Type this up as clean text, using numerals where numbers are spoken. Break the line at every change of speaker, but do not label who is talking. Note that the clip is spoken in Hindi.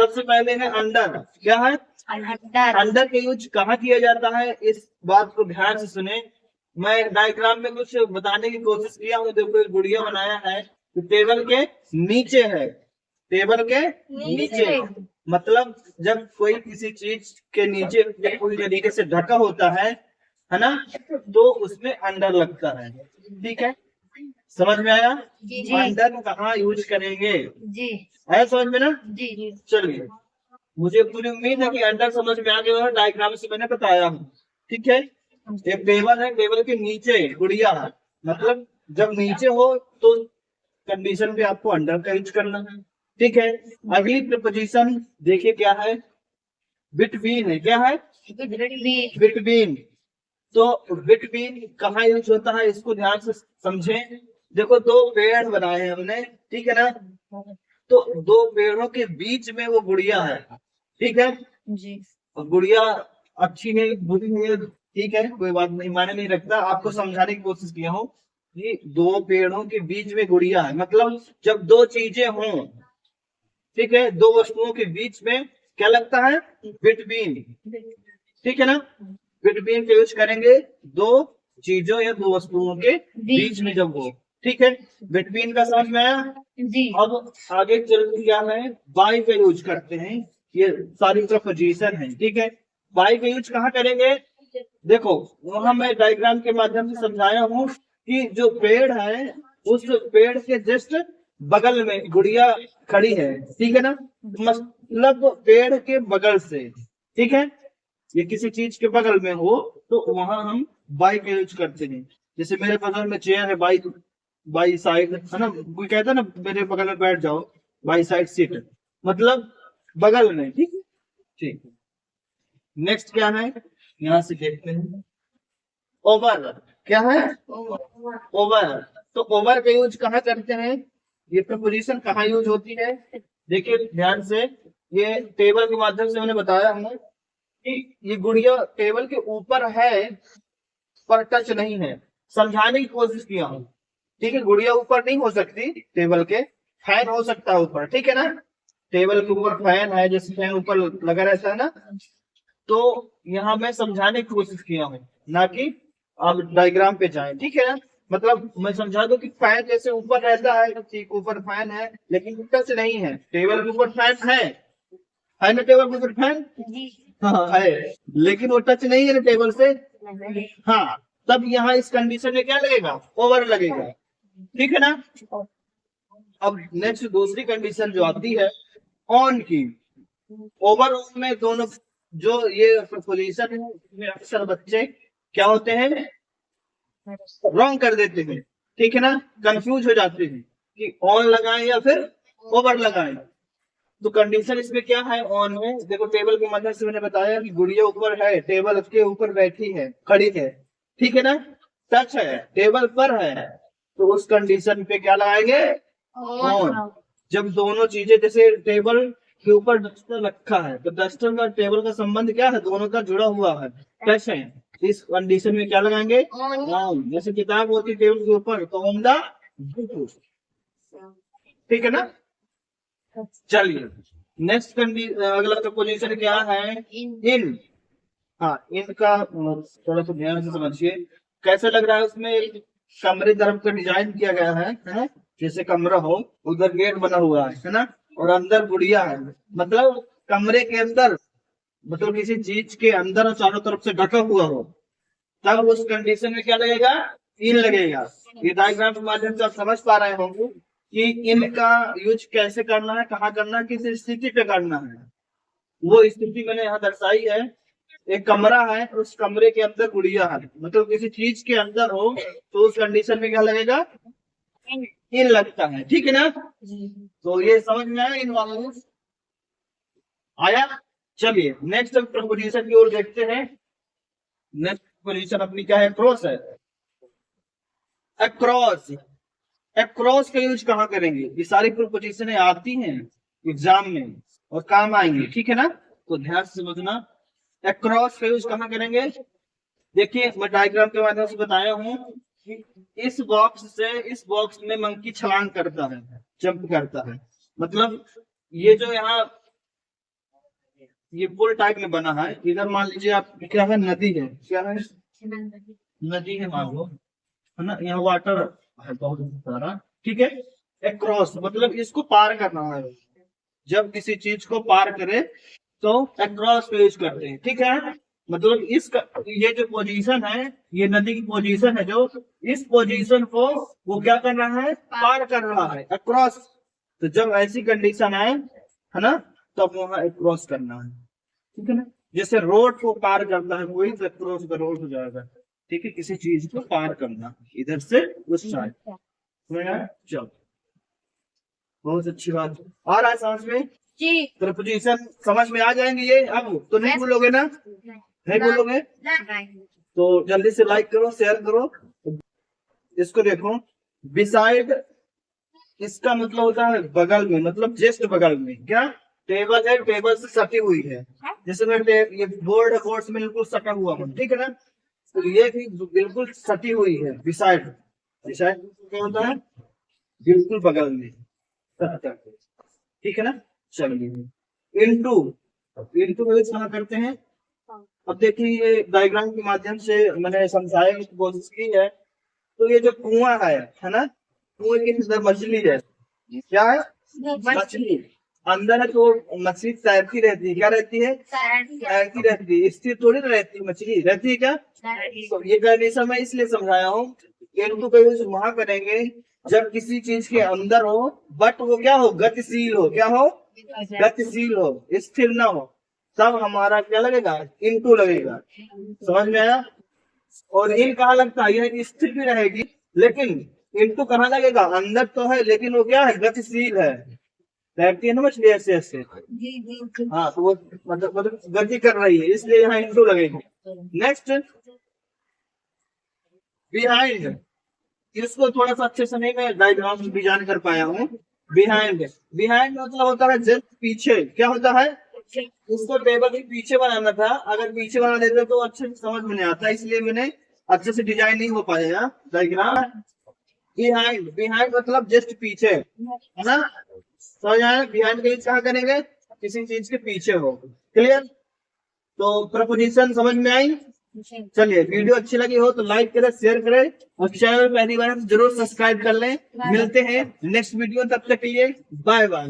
सबसे पहले है अंडर। क्या है?
अंडर।
अंडर का यूज कहाँ किया जाता है, इस बात को ध्यान से सुने। मैं डायग्राम में कुछ बताने की कोशिश किया हूँ। देखो एक गुड़िया बनाया है, तो टेबल के नीचे है, टेबल के नीचे। मतलब जब कोई किसी चीज के नीचे पूरी तरीके से ढका होता है ना, तो उसमें अंडर लगता है। ठीक है, समझ में आया?
जी।
अंडर कहाँ यूज करेंगे,
जी।
आया समझ में ना?
जी।
चलिए, मुझे पूरी उम्मीद है कि अंडर समझ में आ गया है, डायग्राम से मैंने बताया हूँ। ठीक है, एक टेबल है, टेबल के नीचे गुड़िया है, मतलब जब नीचे हो तो कंडीशन पे आपको अंडर का यूज करना है। ठीक है, अगली प्रपोजिशन देखिए क्या है, बिटवीन है। क्या है? बिटवीन। तो बिटवीन कहाँ यूज होता है, इसको ध्यान से समझें। देखो दो पेड़ बनाए हैं हमने, ठीक है ना, तो दो पेड़ों के बीच में वो गुड़िया है। ठीक है,
जी।
गुड़िया अच्छी है बुरी है, ठीक है, कोई बात नहीं, मायने नहीं रखता। आपको समझाने की कोशिश किया हूँ कि दो पेड़ों के बीच में गुड़िया है, मतलब जब दो चीजें हों, ठीक है, दो वस्तुओं के बीच में क्या लगता है, बिटवीन। ठीक है ना, बिटवीन का यूज करेंगे दो चीजों या दो वस्तुओं के बीच में जब हो। ठीक है, बिटवीन का समझ में आया?
जी।
अब आगे चल के क्या है, बाय का यूज करते हैं। ये सारी प्रपोजिशन है। ठीक है, बाय का यूज कहाँ करेंगे, देखो वहां मैं डायग्राम के माध्यम से समझाया हूँ कि जो पेड़ है उस पेड़ के जस्ट बगल में गुड़िया खड़ी है। ठीक है ना, मतलब पेड़ के बगल से। ठीक है, ये किसी चीज के बगल में हो तो वहां हम बाई का यूज करते हैं। जैसे मेरे बगल में चेयर है, बाई बाई साइड है ना, कोई कहता है ना मेरे बगल में बैठ जाओ, बाई साइड सीट, मतलब बगल में। ठीक है, ठीक। नेक्स्ट क्या है, यहाँ से देखते हैं, ओवर। क्या है? ओवर। तो ओवर का यूज कहाँ करते हैं, ये प्रपोजिशन कहाँ यूज होती है, देखिए ध्यान से। ये टेबल के माध्यम से मैंने बताया हूँ कि ये गुड़िया टेबल के ऊपर है पर टच नहीं है, समझाने की कोशिश किया हूँ। ठीक है, गुड़िया ऊपर नहीं हो सकती टेबल के, फैन हो सकता है ऊपर। ठीक है ना, टेबल के ऊपर फैन है, जैसे फैन ऊपर लगा रहता है ना, तो यहाँ मैं समझाने की कोशिश किया हूँ, ना कि आप डायग्राम पे जाएं। ठीक है ना, मतलब मैं समझा दूं कि फैन जैसे ऊपर रहता है, ठीक ऊपर फैन है लेकिन टच नहीं है, टेबल के ऊपर फैन है ना, टेबल के ऊपर फैन हाँ है, लेकिन वो टच नहीं है ना टेबल से। हाँ, तब यहाँ इस कंडीशन में क्या लगेगा, ओवर लगेगा। ठीक है ना, अब नेक्स्ट दूसरी कंडीशन जो आती है ऑन की। ओवर ऑन में दोनों जो ये प्रपोजिशन है इसमें अक्सर बच्चे क्या होते हैं, रॉन्ग कर देते हैं। ठीक है ना, कंफ्यूज हो जाते हैं कि ऑन लगाएं या फिर ओवर लगाएं। तो कंडीशन इसमें क्या है, ऑन में देखो टेबल की मदद से मैंने बताया कि गुड़िया ऊपर है, टेबल के ऊपर बैठी है, खड़ी है। ठीक है ना, टच है, टेबल पर है, तो उस कंडीशन पे क्या लगाएंगे, ऑन। जब दोनों चीजें, जैसे टेबल के ऊपर डस्टर रखा है तो डस्टर का टेबल का संबंध क्या है, दोनों का जुड़ा हुआ है, टच है, इस कंडीशन में क्या लगाएंगे, ऑन। जैसे किताब होती है टेबल के ऊपर तो ऑन द, ठीक है ना। चलिए नेक्स्ट अगला प्रपोजिशन क्या है, इन। हाँ, इनका थोड़ा सा ध्यान से समझिए, कैसे लग रहा है, उसमें एक कमरे तरफ का डिजाइन किया गया है, जैसे कमरा हो, उधर गेट बना हुआ है ना, और अंदर गुड़िया है, मतलब कमरे के अंदर, मतलब किसी चीज के अंदर और चारों तरफ से ढका हुआ हो, तब उस कंडीशन में क्या लगेगा, इन लगेगा। ये डायग्राम के माध्यम से आप समझ पा रहे होंगे कि इनका यूज कैसे करना है, कहाँ करना है, किस स्थिति पे करना है। वो स्थिति मैंने यहाँ दर्शाई है, एक कमरा है, उस कमरे के अंदर गुड़िया है, मतलब किसी चीज के अंदर हो तो उस कंडीशन में क्या लगेगा, इन लगता है। ठीक है ना, तो ये समझ में आया, इन वालों में आया। चलिए नेक्स्ट प्रपोजिशन की ओर देखते हैं। नेक्स्ट प्रपोजिशन अपनी क्या है, क्रॉस है। अक्रॉस, अक्रॉस का यूज कहाँ करेंगे, ये सारी प्रपोजिशन आती हैं एग्जाम में और काम आएंगे। ठीक है ना, तो ध्यान से समझना, अक्रॉस का यूज कहाँ करेंगे। देखिए मैं डायग्राम के माध्यम से बताया हूँ कि इस बॉक्स से इस बॉक्स में मंकी छलांग करता है, जंप करता है, मतलब ये जो यहाँ ये पुल टाइप में बना है। इधर मान लीजिए आप, क्या है, नदी है, क्या है, नदी है मान लो, है ना, यहाँ वाटर है बहुत सारा, ठीक है। अक्रॉस मतलब इसको पार करना है। जब किसी चीज को पार करे तो अक्रॉस पे यूज करते हैं, ठीक है। मतलब ये जो पोजीशन है, ये नदी की पोजीशन है, जो इस पोजीशन को वो क्या कर रहा है, पार कर रहा है, अक्रॉस। तो जब ऐसी कंडीशन है ना, तब वहां अक्रॉस करना है, ठीक है ना। जैसे रोड को पार करना है, वही अक्रॉस का रोड हो जाएगा, ठीक है। किसी चीज को पार करना इधर से उस साइड, चलो बहुत अच्छी बात। आ रहा है समझ में
जी।
प्रपोजिशन समझ में आ जाएंगे ये। अब तो नहीं बोलोगे ना, नहीं बोलोगे तो जल्दी से लाइक करो, शेयर करो। इसको देखो, बिसाइड, इसका मतलब होता है बगल में, मतलब जस्ट बगल में। क्या, टेबल है, टेबल से सटी हुई है। जैसे मैं ये बोर्ड है, बोर्ड से बिल्कुल सटा हुआ हूँ, ठीक है ना। तो ये भी बिल्कुल सटी हुई है, बिसाइड। बिसाइड क्या होता है, बिल्कुल बगल में, ठीक है ना। चलिए, इनटू, इनटू का यूज कहाँ करते हैं। अब देखिए, ये डायग्राम के माध्यम से मैंने समझाने की कोशिश की है। तो ये जो कुआं है ना, कुएं के अंदर मछली है, क्या है, मछली अंदर है। तो मछली तैरती रहती है, क्या रहती है, तैरती रहती है, स्थिर थोड़ी ना रहती है, मछली रहती है क्या। तो ये कंडीशन मैं इसलिए समझाया हूँ, इनटू का यूज वहां करेंगे जब किसी चीज के अंदर हो, बट वो क्या हो, गतिशील हो, क्या हो, गतिशील हो, स्थिर ना हो, तब हमारा क्या लगेगा, इनटू लगेगा। समझ में आया। और इन कहाँ लगता है, यह स्थिर भी रहेगी, लेकिन इनटू कहाँ लगेगा, अंदर तो है लेकिन वो क्या है, गतिशील है, तैरती है ना मछली ऐसे ऐसे। हाँ, तो वो मतलब गति कर रही है, इसलिए यहाँ इनटू लगेगा। नेक्स्ट, बिहाइंड, इसको थोड़ा सा अच्छे से नहीं मैं डायग्राम में डिजाइन कर पाया हूँ। बिहाइंड, बिहाइंड मतलब होता है जस्ट पीछे, क्या होता है। इसको टेबल के पीछे बनाना था, अगर पीछे बना देते तो अच्छे से समझ में नहीं आता, इसलिए मैंने अच्छे से डिजाइन नहीं हो पाया डायग्राम। बिहाइंड, बिहाइंड मतलब जस्ट पीछे, है ना। समझ आया। बिहाइंड का यूज कहाँ करेंगे, किसी चीज के पीछे हो। क्लियर। तो प्रपोजिशन समझ में आई। चलिए, वीडियो अच्छी लगी हो तो लाइक करें, शेयर करें, और चैनल पहली बार जरूर सब्सक्राइब कर लें। मिलते हैं नेक्स्ट वीडियो, तब तक के लिए बाय बाय।